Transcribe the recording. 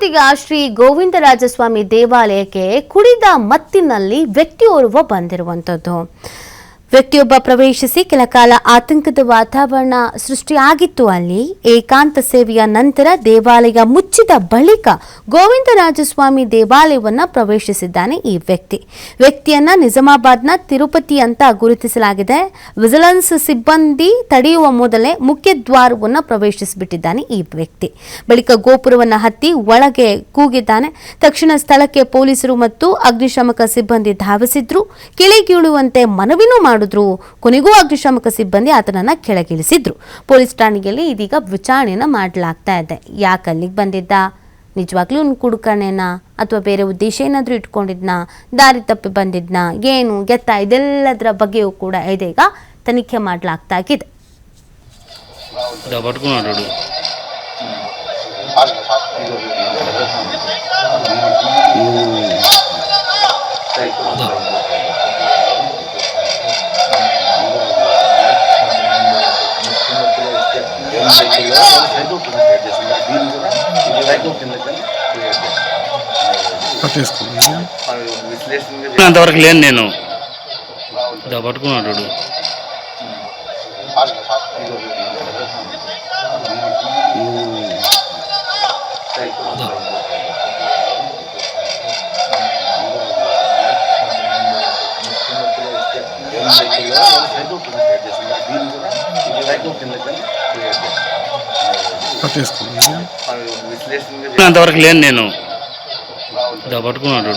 ತಿರುಪತಿಗ ಶ್ರೀ ಗೋವಿಂದರಾಜಸ್ವಾಮಿ ದೇವಾಲಯಕ್ಕೆ ಕುಡಿದ ಮತ್ತಿನಲ್ಲಿ ವ್ಯಕ್ತಿಯೋರ್ವ ಬಂದಿರುವಂಥದ್ದು. ವ್ಯಕ್ತಿಯೊಬ್ಬ ಪ್ರವೇಶಿಸಿ ಕೆಲ ಕಾಲ ಆತಂಕದ ವಾತಾವರಣ ಸೃಷ್ಟಿಯಾಗಿತ್ತು. ಅಲ್ಲಿ ಏಕಾಂತ ಸೇವೆಯ ನಂತರ ದೇವಾಲಯ ಮುಚ್ಚಿದ ಬಳಿಕ ಗೋವಿಂದರಾಜಸ್ವಾಮಿ ದೇವಾಲಯವನ್ನು ಪ್ರವೇಶಿಸಿದ್ದಾನೆ ಈ ವ್ಯಕ್ತಿಯನ್ನ ನಿಜಾಮಾಬಾದ್ನ ತಿರುಪತಿ ಅಂತ ಗುರುತಿಸಲಾಗಿದೆ. ವಿಜಿಲೆನ್ಸ್ ಸಿಬ್ಬಂದಿ ತಡೆಯುವ ಮೊದಲೇ ಮುಖ್ಯ ದ್ವಾರವನ್ನು ಪ್ರವೇಶಿಸಿಬಿಟ್ಟಿದ್ದಾನೆ ಈ ವ್ಯಕ್ತಿ. ಬಳಿಕ ಗೋಪುರವನ್ನು ಹತ್ತಿ ಒಳಗೆ ಕೂಗಿದ್ದಾನೆ. ತಕ್ಷಣ ಸ್ಥಳಕ್ಕೆ ಪೊಲೀಸರು ಮತ್ತು ಅಗ್ನಿಶಾಮಕ ಸಿಬ್ಬಂದಿ ಧಾವಿಸಿದ್ರು. ಕೆಳಗಿಳುವಂತೆ ಮನವಿನೂ ಕೊನೆಗೂ ಅಗ್ನಿಶಾಮಕ ಸಿಬ್ಬಂದಿ ಆತನನ್ನ ಕೆಳಗಿಳಿಸಿದ್ರು. ಪೊಲೀಸ್ ಠಾಣೆಯಲ್ಲಿ ಇದೀಗ ವಿಚಾರಣೆಯನ್ನ ಮಾಡಲಾಗ್ತಾ ಇದೆ. ಯಾಕೆ ಅಲ್ಲಿಗೆ ಬಂದಿದ್ದ, ನಿಜವಾಗ್ಲೂ ಕುಡುಕನೇನಾ ಅಥವಾ ಬೇರೆ ಉದ್ದೇಶ ಏನಾದರೂ ಇಟ್ಕೊಂಡಿದ್ನಾ, ದಾರಿ ತಪ್ಪಿ ಬಂದಿದ್ನಾ, ಏನು ಗೆತ್ತ, ಇದೆಲ್ಲದರ ಬಗ್ಗೆಯೂ ಕೂಡ ಇದೀಗ ತನಿಖೆ ಮಾಡಲಾಗ್ತಾ ಇದೆ. అంతవరకు లేను నేను పట్టుకున్నాడు. అంతవరకు లేను నేను పట్టుకున్నాడు.